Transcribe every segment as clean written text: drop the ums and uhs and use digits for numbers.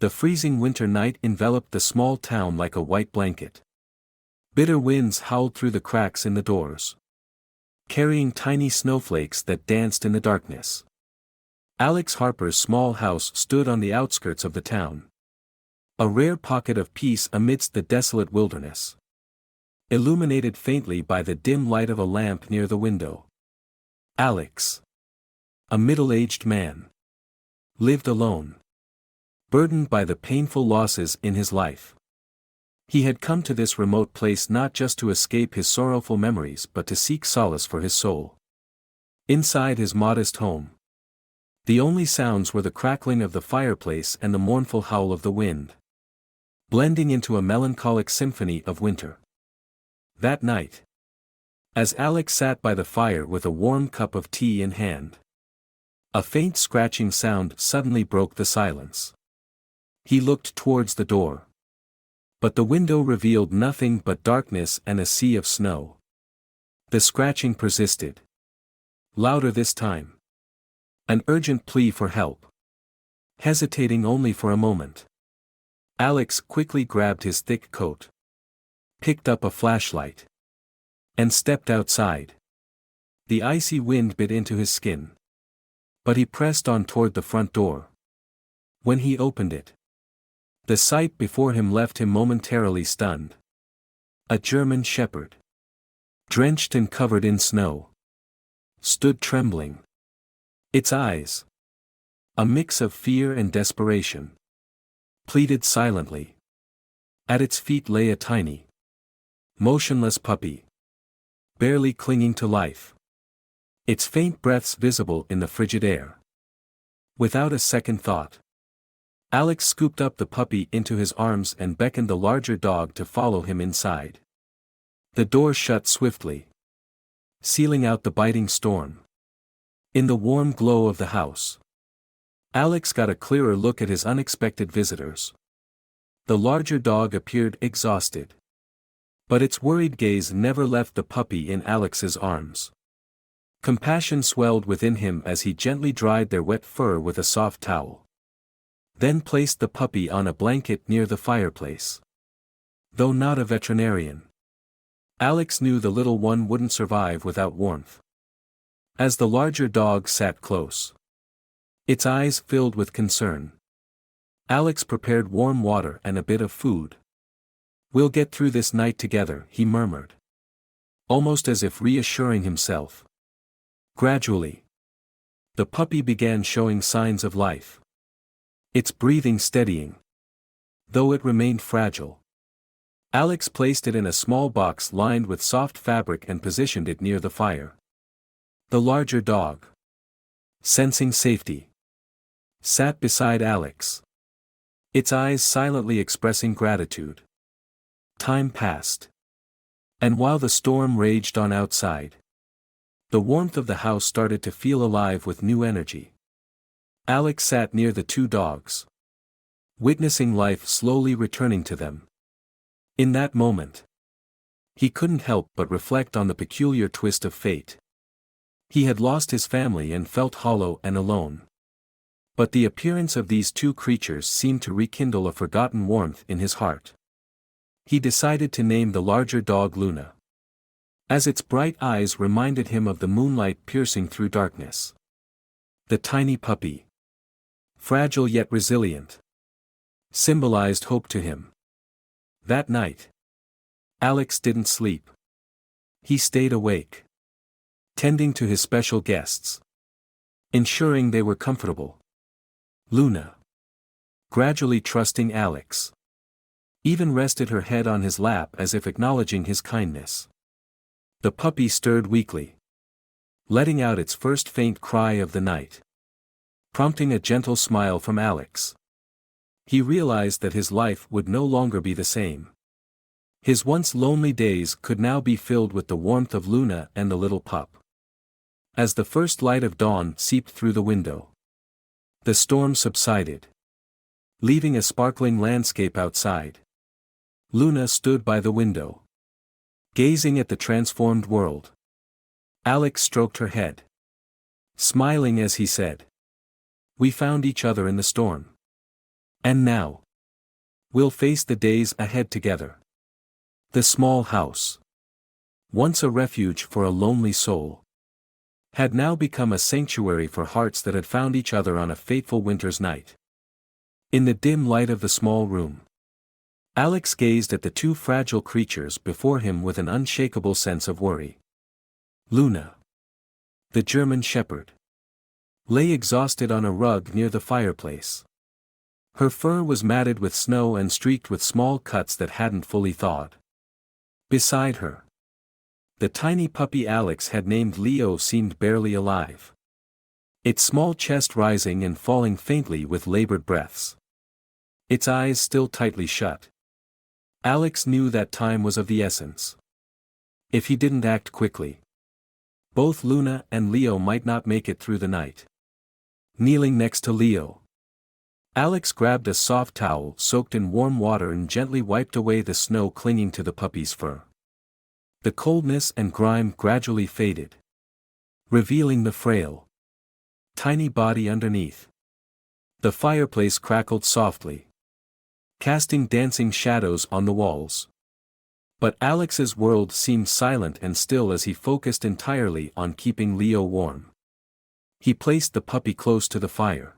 The freezing winter night enveloped the small town like a white blanket. Bitter winds howled through the cracks in the doors, carrying tiny snowflakes that danced in the darkness. Alex Harper's small house stood on the outskirts of the town, a rare pocket of peace amidst the desolate wilderness, illuminated faintly by the dim light of a lamp near the window. Alex, a middle-aged man, lived alone, burdened by the painful losses in his life. He had come to this remote place not just to escape his sorrowful memories but to seek solace for his soul. Inside his modest home, the only sounds were the crackling of the fireplace and the mournful howl of the wind, blending into a melancholic symphony of winter. That night, as Alex sat by the fire with a warm cup of tea in hand, a faint scratching sound suddenly broke the silence. He looked towards the door, but the window revealed nothing but darkness and a sea of snow. The scratching persisted, louder this time, an urgent plea for help. Hesitating only for a moment, Alex quickly grabbed his thick coat, picked up a flashlight, and stepped outside. The icy wind bit into his skin, but he pressed on toward the front door. When he opened it, the sight before him left him momentarily stunned. A German shepherd, drenched and covered in snow, stood trembling. Its eyes, a mix of fear and desperation, pleaded silently. At its feet lay a tiny, motionless puppy, barely clinging to life, its faint breaths visible in the frigid air. Without a second thought, Alex scooped up the puppy into his arms and beckoned the larger dog to follow him inside. The door shut swiftly, sealing out the biting storm. In the warm glow of the house, Alex got a clearer look at his unexpected visitors. The larger dog appeared exhausted, but its worried gaze never left the puppy in Alex's arms. Compassion swelled within him as he gently dried their wet fur with a soft towel, then placed the puppy on a blanket near the fireplace. Though not a veterinarian, Alex knew the little one wouldn't survive without warmth. As the larger dog sat close, its eyes filled with concern, Alex prepared warm water and a bit of food. "We'll get through this night together," he murmured, almost as if reassuring himself. Gradually, the puppy began showing signs of life, its breathing steadying, though it remained fragile. Alex placed it in a small box lined with soft fabric and positioned it near the fire. The larger dog, sensing safety, sat beside Alex, its eyes silently expressing gratitude. Time passed, and while the storm raged on outside, the warmth of the house started to feel alive with new energy. Alex sat near the two dogs, witnessing life slowly returning to them. In that moment, he couldn't help but reflect on the peculiar twist of fate. He had lost his family and felt hollow and alone. But the appearance of these two creatures seemed to rekindle a forgotten warmth in his heart. He decided to name the larger dog Luna, as its bright eyes reminded him of the moonlight piercing through darkness. The tiny puppy, fragile yet resilient, symbolized hope to him. That night, Alex didn't sleep. He stayed awake, tending to his special guests, ensuring they were comfortable. Luna, gradually trusting Alex, even rested her head on his lap as if acknowledging his kindness. The puppy stirred weakly, letting out its first faint cry of the night, prompting a gentle smile from Alex. He realized that his life would no longer be the same. His once lonely days could now be filled with the warmth of Luna and the little pup. As the first light of dawn seeped through the window, the storm subsided, leaving a sparkling landscape outside. Luna stood by the window, gazing at the transformed world. Alex stroked her head, smiling as he said, "We found each other in the storm." And now, we'll face the days ahead together. The small house, once a refuge for a lonely soul, had now become a sanctuary for hearts that had found each other on a fateful winter's night. In the dim light of the small room, Alex gazed at the two fragile creatures before him with an unshakable sense of worry. Luna, the German shepherd, lay exhausted on a rug near the fireplace. Her fur was matted with snow and streaked with small cuts that hadn't fully thawed. Beside her, the tiny puppy Alex had named Leo seemed barely alive, its small chest rising and falling faintly with labored breaths, its eyes still tightly shut. Alex knew that time was of the essence. If he didn't act quickly, both Luna and Leo might not make it through the night. Kneeling next to Leo, Alex grabbed a soft towel soaked in warm water and gently wiped away the snow clinging to the puppy's fur. The coldness and grime gradually faded, revealing the frail, tiny body underneath. The fireplace crackled softly, casting dancing shadows on the walls. But Alex's world seemed silent and still as he focused entirely on keeping Leo warm. He placed the puppy close to the fire,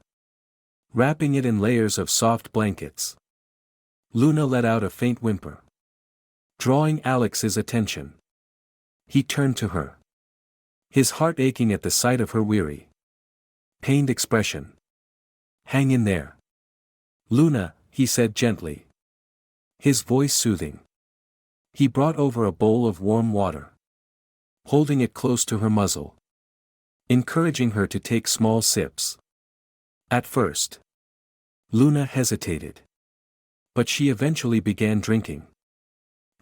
wrapping it in layers of soft blankets. Luna let out a faint whimper, drawing Alex's attention. He turned to her, his heart aching at the sight of her weary, pained expression. "Hang in there, Luna," he said gently, his voice soothing. He brought over a bowl of warm water, holding it close to her muzzle, encouraging her to take small sips. At first, Luna hesitated, but she eventually began drinking,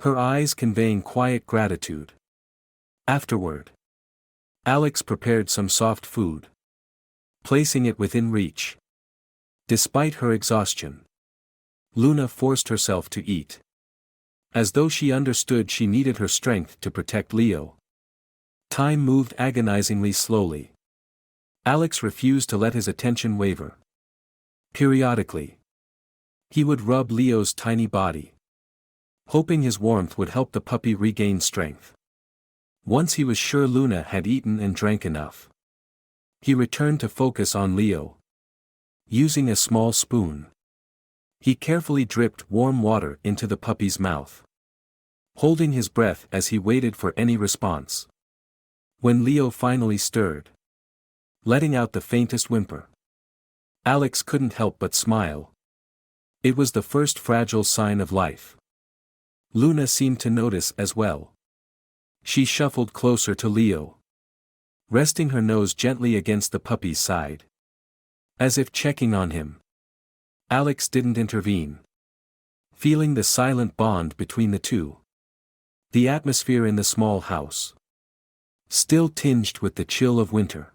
her eyes conveying quiet gratitude. Afterward, Alex prepared some soft food, placing it within reach. Despite her exhaustion, Luna forced herself to eat, as though she understood she needed her strength to protect Leo. Time moved agonizingly slowly. Alex refused to let his attention waver. Periodically, he would rub Leo's tiny body, hoping his warmth would help the puppy regain strength. Once he was sure Luna had eaten and drank enough, he returned to focus on Leo. Using a small spoon, he carefully dripped warm water into the puppy's mouth, holding his breath as he waited for any response. When Leo finally stirred, letting out the faintest whimper, Alex couldn't help but smile. It was the first fragile sign of life. Luna seemed to notice as well. She shuffled closer to Leo, resting her nose gently against the puppy's side, as if checking on him. Alex didn't intervene, feeling the silent bond between the two. The atmosphere in the small house, still tinged with the chill of winter,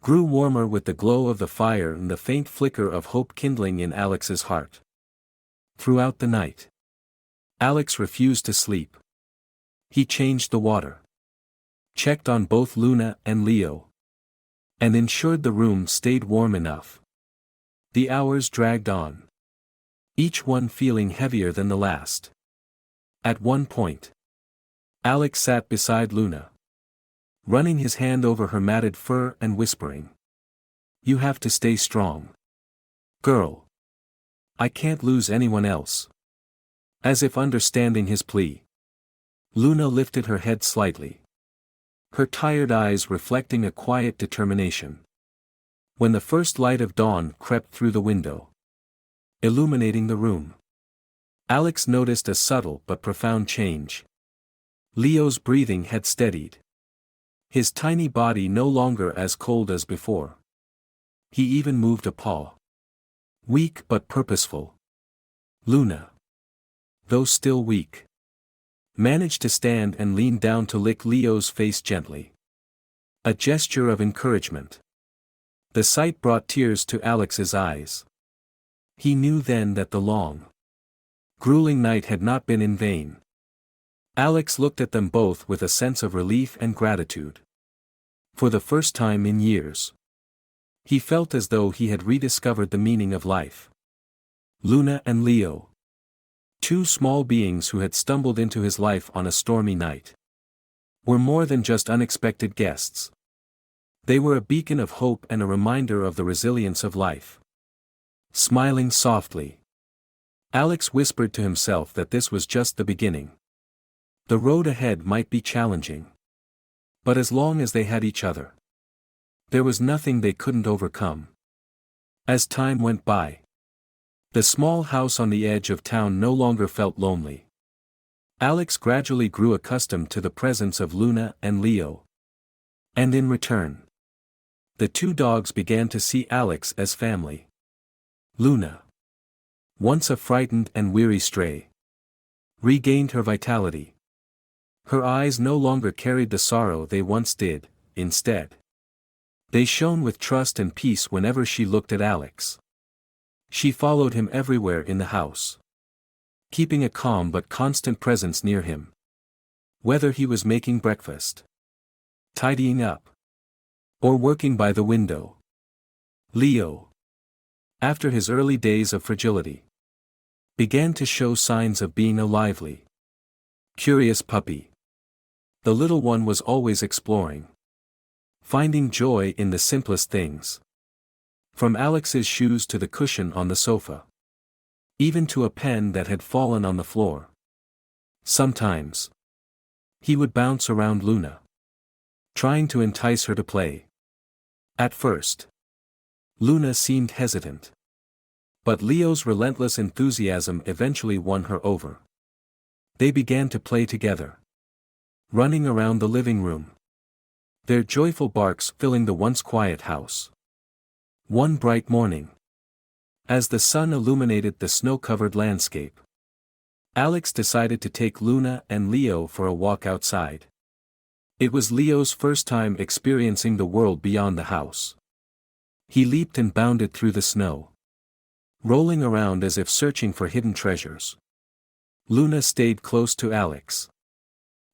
grew warmer with the glow of the fire and the faint flicker of hope kindling in Alex's heart. Throughout the night, Alex refused to sleep. He changed the water, checked on both Luna and Leo, and ensured the room stayed warm enough. The hours dragged on, each one feeling heavier than the last. At one point, Alex sat beside Luna, running his hand over her matted fur and whispering, "You have to stay strong, girl. I can't lose anyone else." As if understanding his plea, Luna lifted her head slightly, her tired eyes reflecting a quiet determination. When the first light of dawn crept through the window, illuminating the room, Alex noticed a subtle but profound change. Leo's breathing had steadied, his tiny body no longer as cold as before. He even moved a paw, weak but purposeful. Luna, though still weak, managed to stand and lean down to lick Leo's face gently, a gesture of encouragement. The sight brought tears to Alex's eyes. He knew then that the long, grueling night had not been in vain. Alex looked at them both with a sense of relief and gratitude. For the first time in years, he felt as though he had rediscovered the meaning of life. Luna and Leo. Two small beings who had stumbled into his life on a stormy night. Were more than just unexpected guests. They were a beacon of hope and a reminder of the resilience of life. Smiling softly, Alex whispered to himself that this was just the beginning. The road ahead might be challenging. But as long as they had each other, there was nothing they couldn't overcome. As time went by, the small house on the edge of town no longer felt lonely. Alex gradually grew accustomed to the presence of Luna and Leo. And in return, the two dogs began to see Alex as family. Luna, once a frightened and weary stray, regained her vitality. Her eyes no longer carried the sorrow they once did, instead. They shone with trust and peace whenever she looked at Alex. She followed him everywhere in the house, keeping a calm but constant presence near him. Whether he was making breakfast, tidying up, or working by the window. Leo, after his early days of fragility, began to show signs of being a lively, curious puppy. The little one was always exploring, finding joy in the simplest things. From Alex's shoes to the cushion on the sofa. Even to a pen that had fallen on the floor. Sometimes, he would bounce around Luna, trying to entice her to play. At first, Luna seemed hesitant. But Leo's relentless enthusiasm eventually won her over. They began to play together, running around the living room, their joyful barks filling the once quiet house. One bright morning, as the sun illuminated the snow-covered landscape, Alex decided to take Luna and Leo for a walk outside. It was Leo's first time experiencing the world beyond the house. He leaped and bounded through the snow, rolling around as if searching for hidden treasures. Luna stayed close to Alex,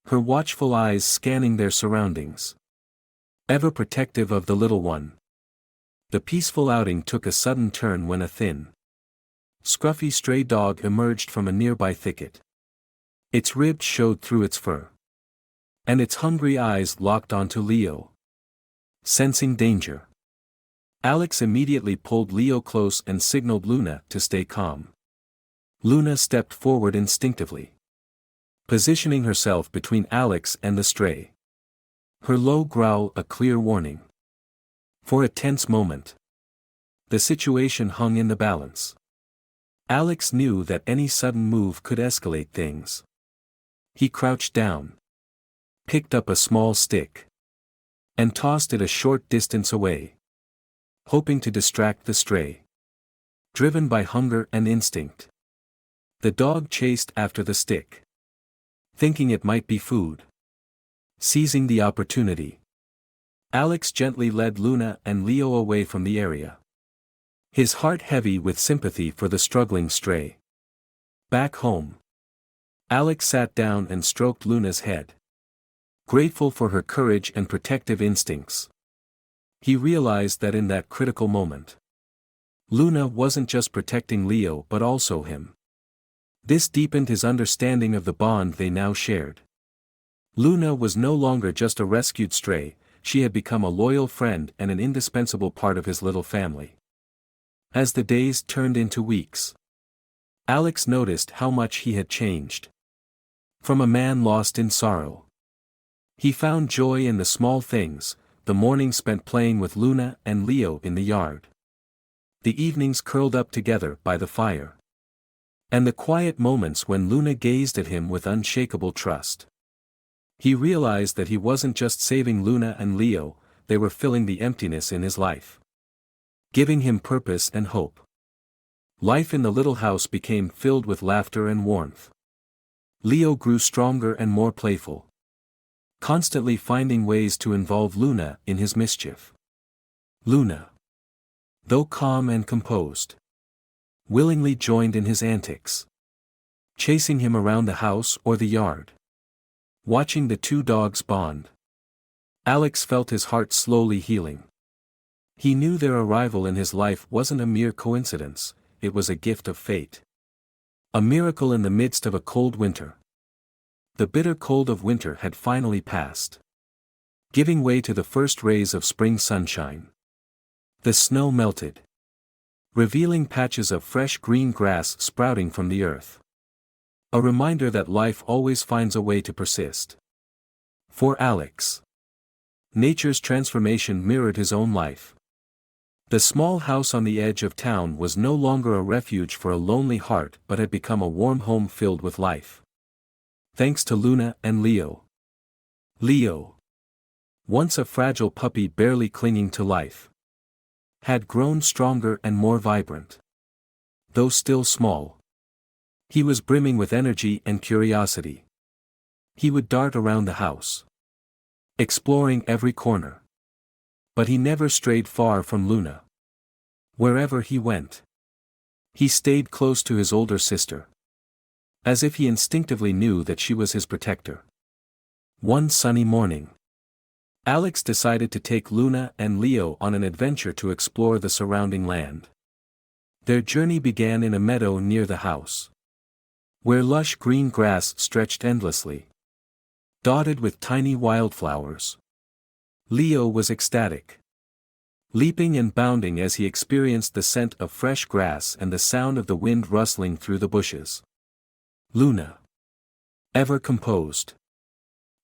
her watchful eyes scanning their surroundings, ever protective of the little one. The peaceful outing took a sudden turn when a thin, scruffy stray dog emerged from a nearby thicket. Its ribs showed through its fur, and its hungry eyes locked onto Leo. Sensing danger, Alex immediately pulled Leo close and signaled Luna to stay calm. Luna stepped forward instinctively, positioning herself between Alex and the stray. Her low growl a clear warning. For a tense moment, the situation hung in the balance. Alex knew that any sudden move could escalate things. He crouched down, picked up a small stick, and tossed it a short distance away, hoping to distract the stray. Driven by hunger and instinct, the dog chased after the stick, thinking it might be food. Seizing the opportunity, Alex gently led Luna and Leo away from the area, his heart heavy with sympathy for the struggling stray. Back home, Alex sat down and stroked Luna's head, grateful for her courage and protective instincts. He realized that in that critical moment, Luna wasn't just protecting Leo but also him. This deepened his understanding of the bond they now shared. Luna was no longer just a rescued stray, she had become a loyal friend and an indispensable part of his little family. As the days turned into weeks, Alex noticed how much he had changed. From a man lost in sorrow, he found joy in the small things, the mornings spent playing with Luna and Leo in the yard, the evenings curled up together by the fire, and the quiet moments when Luna gazed at him with unshakable trust. He realized that he wasn't just saving Luna and Leo, they were filling the emptiness in his life, giving him purpose and hope. Life in the little house became filled with laughter and warmth. Leo grew stronger and more playful, constantly finding ways to involve Luna in his mischief. Luna, though calm and composed, willingly joined in his antics, chasing him around the house or the yard. Watching the two dogs bond, Alex felt his heart slowly healing. He knew their arrival in his life wasn't a mere coincidence, it was a gift of fate. A miracle in the midst of a cold winter. The bitter cold of winter had finally passed, giving way to the first rays of spring sunshine. The snow melted, revealing patches of fresh green grass sprouting from the earth. A reminder that life always finds a way to persist. For Alex, nature's transformation mirrored his own life. The small house on the edge of town was no longer a refuge for a lonely heart but had become a warm home filled with life. Thanks to Luna and Leo. Leo, once a fragile puppy barely clinging to life, had grown stronger and more vibrant. Though still small, he was brimming with energy and curiosity. He would dart around the house, exploring every corner. But he never strayed far from Luna. Wherever he went, he stayed close to his older sister, as if he instinctively knew that she was his protector. One sunny morning, Alex decided to take Luna and Leo on an adventure to explore the surrounding land. Their journey began in a meadow near the house, where lush green grass stretched endlessly, dotted with tiny wildflowers. Leo was ecstatic, leaping and bounding as he experienced the scent of fresh grass and the sound of the wind rustling through the bushes. Luna, ever composed,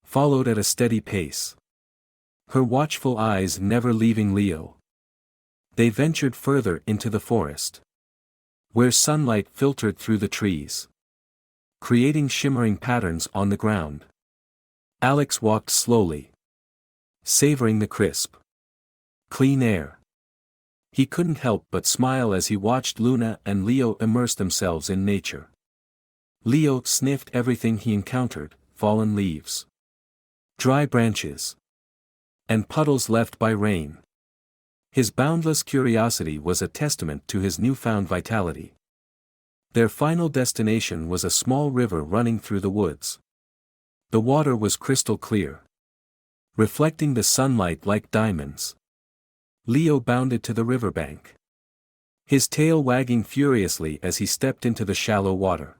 followed at a steady pace, her watchful eyes never leaving Leo. They ventured further into the forest, where sunlight filtered through the trees, creating shimmering patterns on the ground. Alex walked slowly, savoring the crisp, clean air. He couldn't help but smile as he watched Luna and Leo immerse themselves in nature. Leo sniffed everything he encountered: fallen leaves, dry branches, and puddles left by rain. His boundless curiosity was a testament to his newfound vitality. Their final destination was a small river running through the woods. The water was crystal clear, reflecting the sunlight like diamonds. Leo bounded to the riverbank, his tail wagging furiously as he stepped into the shallow water.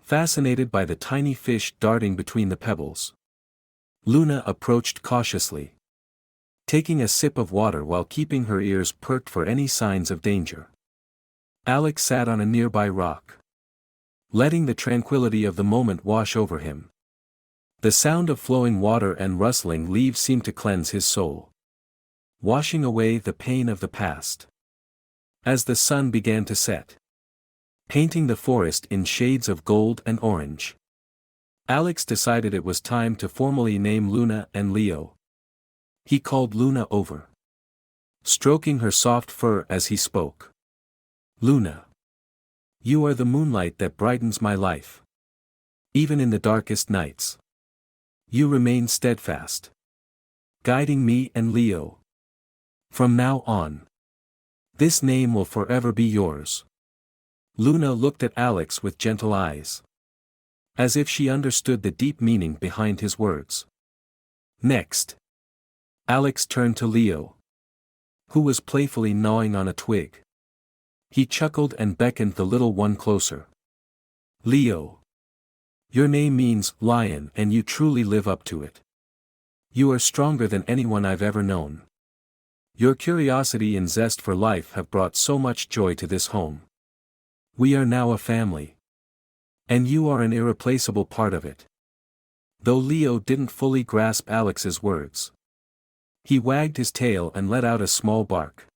Fascinated by the tiny fish darting between the pebbles, Luna approached cautiously, taking a sip of water while keeping her ears perked for any signs of danger. Alex sat on a nearby rock, letting the tranquility of the moment wash over him. The sound of flowing water and rustling leaves seemed to cleanse his soul, washing away the pain of the past. As the sun began to set, painting the forest in shades of gold and orange, Alex decided it was time to formally name Luna and Leo. He called Luna over, stroking her soft fur as he spoke. Luna, you are the moonlight that brightens my life. Even in the darkest nights, you remain steadfast, guiding me and Leo. From now on, this name will forever be yours. Luna looked at Alex with gentle eyes, as if she understood the deep meaning behind his words. Next, Alex turned to Leo, who was playfully gnawing on a twig. He chuckled and beckoned the little one closer. Leo, your name means lion and you truly live up to it. You are stronger than anyone I've ever known. Your curiosity and zest for life have brought so much joy to this home. We are now a family, and you are an irreplaceable part of it. Though Leo didn't fully grasp Alex's words, he wagged his tail and let out a small bark,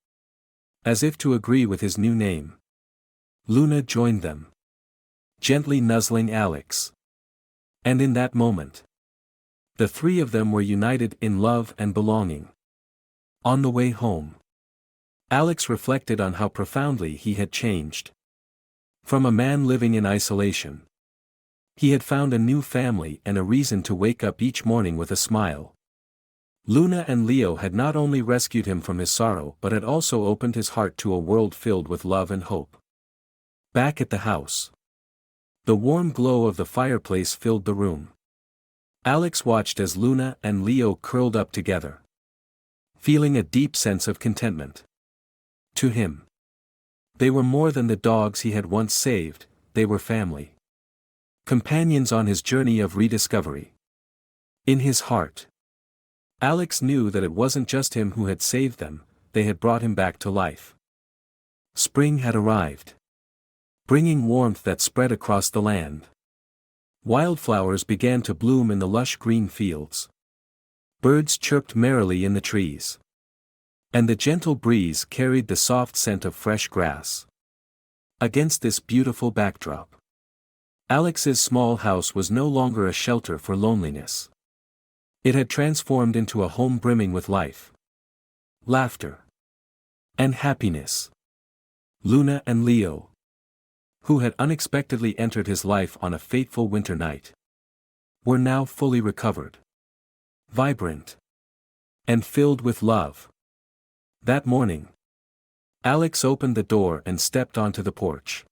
as if to agree with his new name. Luna joined them, gently nuzzling Alex. And in that moment, the three of them were united in love and belonging. On the way home, Alex reflected on how profoundly he had changed. From a man living in isolation, he had found a new family and a reason to wake up each morning with a smile. Luna and Leo had not only rescued him from his sorrow but had also opened his heart to a world filled with love and hope. Back at the house, the warm glow of the fireplace filled the room. Alex watched as Luna and Leo curled up together, feeling a deep sense of contentment. To him, They were more than the dogs he had once saved, they were family. Companions on his journey of rediscovery. In his heart, Alex knew that it wasn't just him who had saved them, they had brought him back to life. Spring had arrived, bringing warmth that spread across the land. Wildflowers began to bloom in the lush green fields. Birds chirped merrily in the trees. And the gentle breeze carried the soft scent of fresh grass. Against this beautiful backdrop, Alex's small house was no longer a shelter for loneliness. It had transformed into a home brimming with life, laughter, and happiness. Luna and Leo, who had unexpectedly entered his life on a fateful winter night, were now fully recovered, vibrant, and filled with love. That morning, Alex opened the door and stepped onto the porch,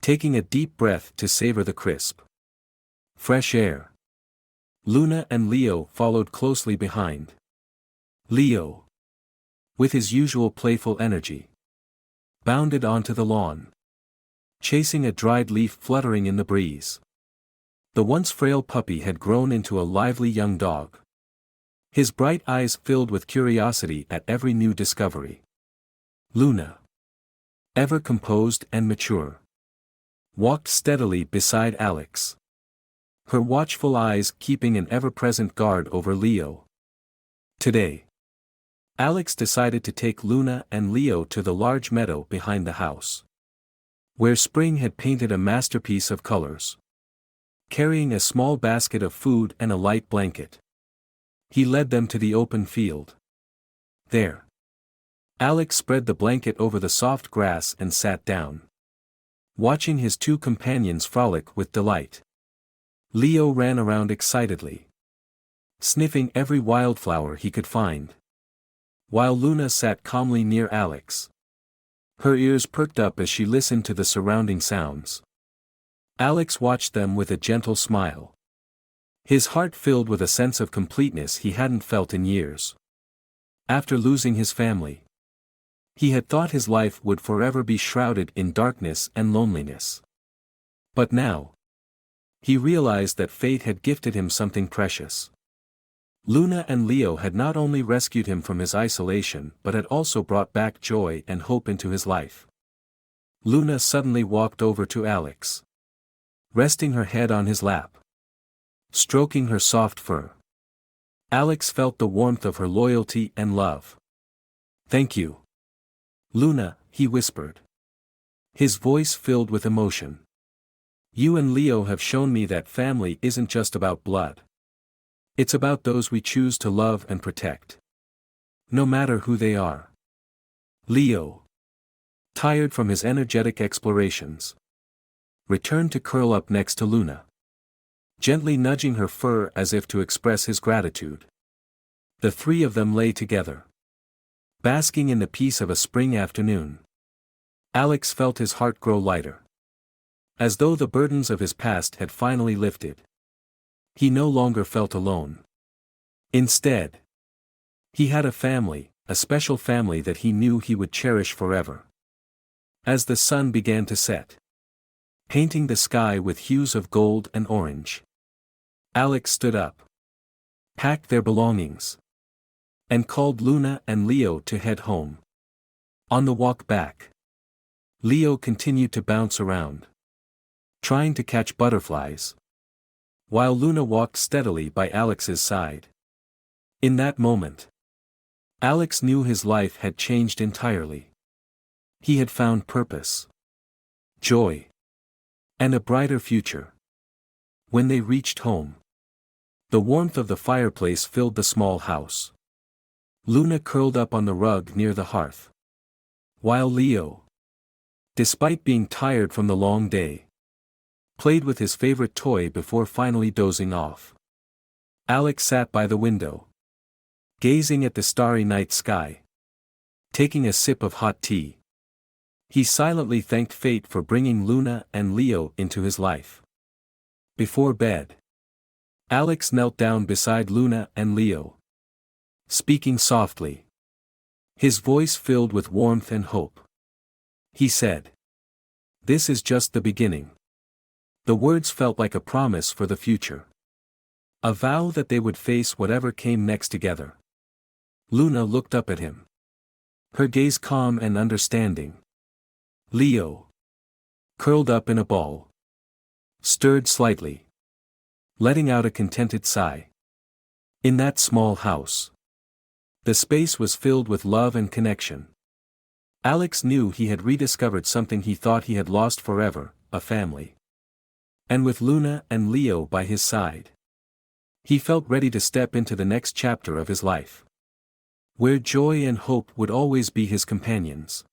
taking a deep breath to savor the crisp, fresh air. Luna and Leo followed closely behind. Leo, with his usual playful energy, bounded onto the lawn, chasing a dried leaf fluttering in the breeze. The once frail puppy had grown into a lively young dog, his bright eyes filled with curiosity at every new discovery. Luna, ever composed and mature, walked steadily beside Alex, her watchful eyes keeping an ever-present guard over Leo. Today, Alex decided to take Luna and Leo to the large meadow behind the house, where spring had painted a masterpiece of colors. Carrying a small basket of food and a light blanket, he led them to the open field. There, Alex spread the blanket over the soft grass and sat down, watching his two companions frolic with delight. Leo ran around excitedly, sniffing every wildflower he could find, while Luna sat calmly near Alex, her ears perked up as she listened to the surrounding sounds. Alex watched them with a gentle smile, his heart filled with a sense of completeness he hadn't felt in years. After losing his family, he had thought his life would forever be shrouded in darkness and loneliness. But now, he realized that fate had gifted him something precious. Luna and Leo had not only rescued him from his isolation but had also brought back joy and hope into his life. Luna suddenly walked over to Alex, resting her head on his lap, stroking her soft fur. Alex felt the warmth of her loyalty and love. "Thank you, Luna," he whispered, his voice filled with emotion. "You and Leo have shown me that family isn't just about blood. It's about those we choose to love and protect, no matter who they are." Leo, tired from his energetic explorations, returned to curl up next to Luna, gently nudging her fur as if to express his gratitude. The three of them lay together, basking in the peace of a spring afternoon. Alex felt his heart grow lighter, as though the burdens of his past had finally lifted. He no longer felt alone. Instead, he had a family, a special family that he knew he would cherish forever. As the sun began to set, painting the sky with hues of gold and orange, Alex stood up, packed their belongings, and called Luna and Leo to head home. On the walk back, Leo continued to bounce around, trying to catch butterflies, while Luna walked steadily by Alex's side. In that moment, Alex knew his life had changed entirely. He had found purpose, joy, and a brighter future. When they reached home, the warmth of the fireplace filled the small house. Luna curled up on the rug near the hearth, while Leo, despite being tired from the long day, played with his favorite toy before finally dozing off. Alex sat by the window, gazing at the starry night sky, taking a sip of hot tea. He silently thanked fate for bringing Luna and Leo into his life. Before bed, Alex knelt down beside Luna and Leo, speaking softly, his voice filled with warmth and hope. he said. This is just the beginning. The words felt like a promise for the future. A vow that they would face whatever came next together. Luna looked up at him. Her gaze calm and understanding. Leo, curled up in a ball, stirred slightly, letting out a contented sigh. In that small house, the space was filled with love and connection. Alex knew he had rediscovered something he thought he had lost forever, a family. And with Luna and Leo by his side, he felt ready to step into the next chapter of his life, where joy and hope would always be his companions.